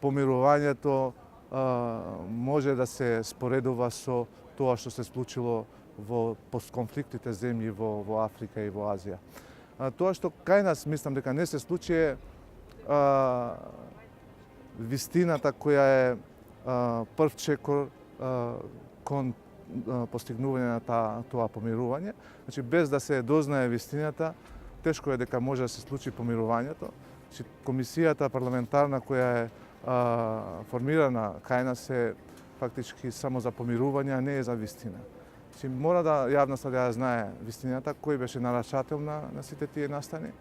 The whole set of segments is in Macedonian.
помирувањето може да се споредува со тоа што се случило во постконфликтните земји во Африка и во Азија. Тоа што кај нас мислам дека не се случи е вистината која е прв чекор кон постигнување на тоа помирување. Значи, без да се дознае вистината, тешко е дека може да се случи помирувањето. Значи, комисијата парламентарна која е формирана кај нас е фактички само за помирување, а не е за вистина. Значи, мора да јавноста да ја знае вистината, кој беше нарашател на сите тие настани,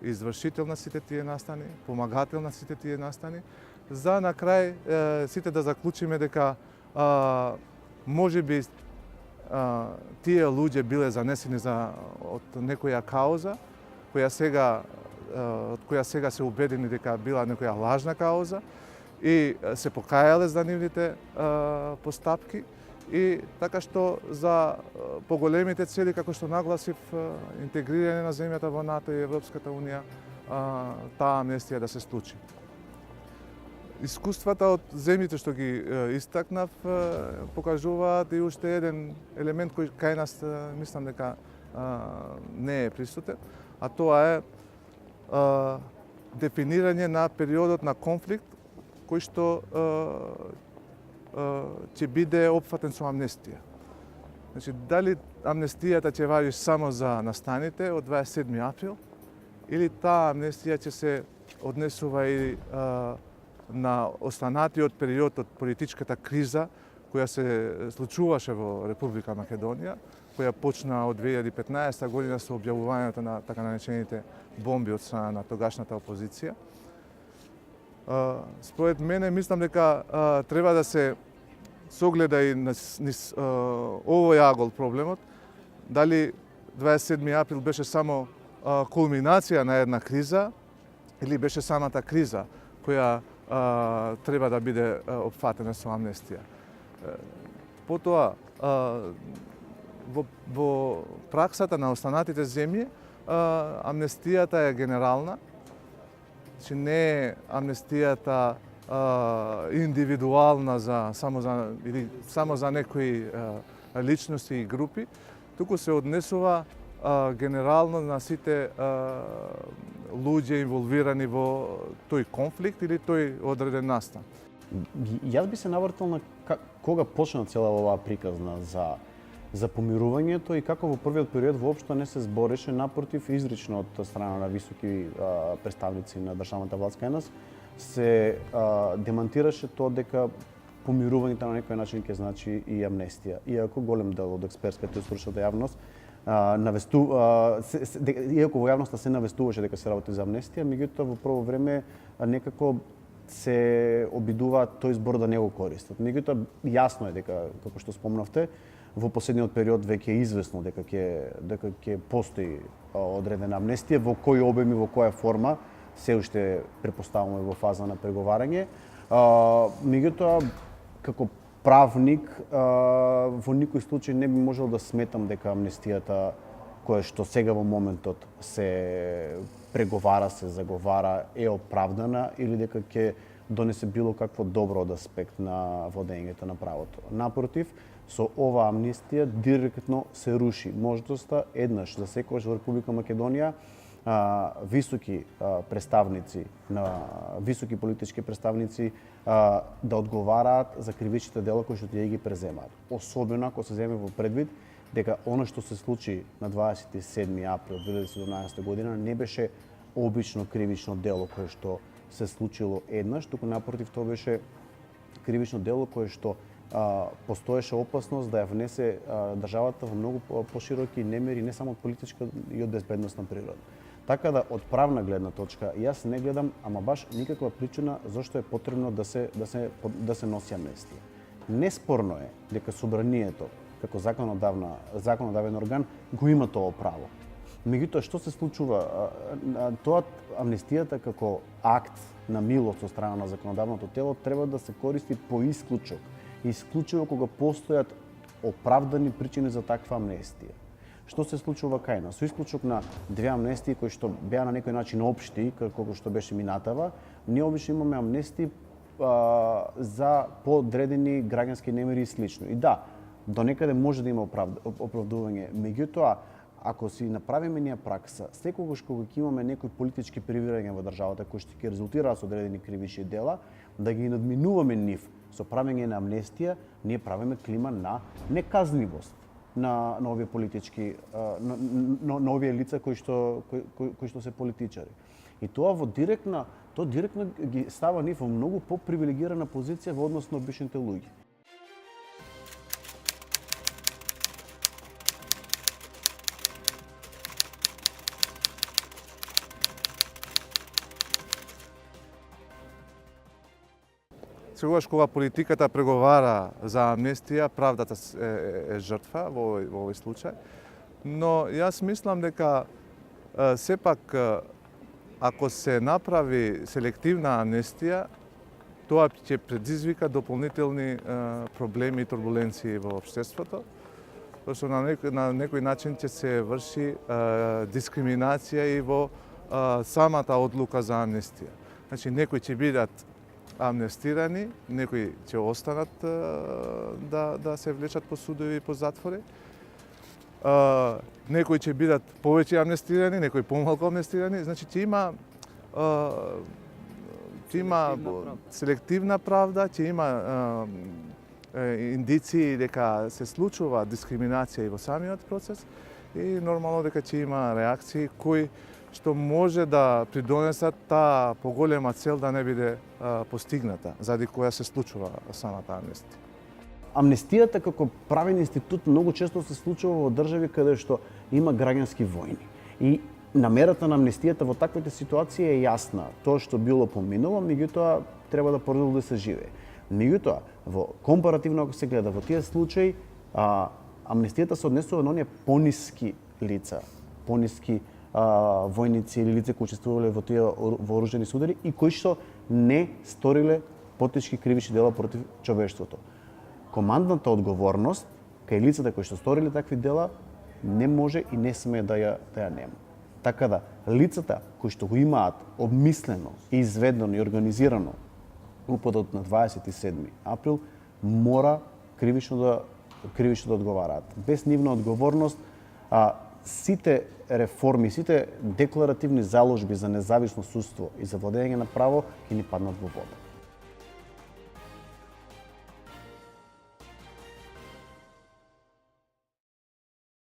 извршител на сите тие настани, помагател на сите тие настани, за на крај сите да заклучиме дека можеби тие луѓе биле занесени од некоја кауза, од која сега се убедени дека била некоја лажна кауза и се покајале за нивните постапки и така што за поголемите цели, како што нагласив, интегрирање на земјата во НАТО и Европската Унија, таа амнестија да се случи. Искуствата од земјите што ги истакнав покажуваат и уште еден елемент кој кај нас мислам дека не е присутен, а тоа е дефинирање на периодот на конфликт кој што ќе биде опфатен со амнестија. Значи, дали амнестијата ќе важи само за настаните од 27 април или таа амнестија ќе се однесува и на останатиот период од политичката криза која се случуваше во Република Македонија, која почна од 2015 година со објавувањето на така наречените бомби од страна на тогашната опозиција. Според мене, мислам дека треба да се согледа и низ овој агол проблемот, дали 27 април беше само кулминација на една криза или беше самата криза која треба да биде опфатена со амнестија. Потоа, во праксата на останатите земји, амнестијата е генерална, че не е амнестијата индивидуална само за некои личности и групи, туку се однесува генерално на сите луѓе инволвирани во тој конфликт или тој одреден настан. Јас би се навртал на кога почна цела оваа приказна за помирувањето и како во првиот период воопшто не се збореше, напротив, изрично од страна на високи представници на државната власт кај нас се демантираше тоа дека помирувањето на некој начин ќе значи и амнестија. Иако голем дел од експертската и стручната јавност иако во јавноста се навестуваше дека се работи за амнестија, меѓутоа во прво време некако се обидуваат тој збор да не го користат. Меѓутоа јасно е дека, како што спомнавте, во последниот период веќе е известно дека ќе постои одредена амнестија, во кој обем и во која форма се уште претпоставуваме во фаза на преговарање. Меѓутоа, како правник, во никој случај не би можел да сметам дека амнестијата која што сега во моментот се преговара, се заговара, е оправдана или дека ќе донесе било какво добро од аспект на водењето на правото. Напротив, со ова амнестија директно се руши можноста еднаш за секогаш во Република Македонија високи представници, високи политички представници да одговараат за кривичните дела кои што тие ги преземаат. Особено ако се земе во предвид дека она што се случи на 27 април 2017 година не беше обично кривично дело кое што се случило еднаш, туку напротив тоа беше кривично дело кое што постоеше опасност да ја внесе државата во многу пошироки немери, не само од политичка и од безбедносна природа. Така да, од правна гледна точка, јас не гледам, ама баш никаква причина зашто е потребно да се носи амнестија. Неспорно е дека собранието, како законодавен орган, го има тоа право. Меѓутоа, што се случува? Тоа амнестијата како акт на милост од страна на законодавното тело треба да се користи по исклучок. Исклучиво кога постојат оправдани причини за таква амнестија. Што се случува кај нас? Со исклучок на две амнестии кои што беа на некој начин општи, како што беше минатава, ние обично имаме амнестии за подредени граѓански немири и слично. И да, до некаде може да има оправдување. Меѓутоа, ако си направиме ние пракса, секогаш кога ќе имаме некои политички привирања во државата кои што ќе резултираат со одредени кривични дела, да ги надминуваме нив со правење на амнестија, ние правиме клима на неказнивост на овие политички на овие лица кои што се политичари. И тоа директно ги става нив во многу попривилегирана позиција во однос на обичните луѓе. Сегогаш кога политиката преговара за амнестија, правдата е жртва во овој случај. Но јас мислам дека сепак ако се направи селективна амнестија, тоа ќе предизвика дополнителни проблеми и турбуленции во општеството, зашто на некој начин ќе се врши дискриминација и во самата одлука за амнестија. Значи, некои ќе бидат амнестирани, некои ќе останат да се влечат по судови и по затвори. Некои ќе бидат повеќе амнестирани, некои помалку амнестирани. Значи ќе има селективна правда, ќе има индиции дека се случува дискриминација и во самиот процес и нормално дека ќе има реакции кои што може да придонесат таа поголема цел да не биде постигната, заради која се случува самата амнестија. Амнестијата како правен институт многу често се случува во држави каде што има граѓански војни. И намерата на амнестијата во таквите ситуации е јасна. Тоа што било поминало, меѓутоа треба да продолжи да се живее. Меѓутоа, во компаративно ако се гледа во тие случаи, амнестијата се однесува на оние пониски лица, пониски војници или лица кои учествувале во тие вооружени судари и кои што не сториле потешки кривични дела против човештвото. Командната одговорност кај лицата кои што сториле такви дела не може и не смее да ја нема. Така да, лицата кои што го имаат обмислено, изведено и организирано упадот на 27 април мора кривично да одговараат. Без нивна одговорност сите реформи, сите декларативни заложби за независно судство и за владење на право ќе ни паднат во вода.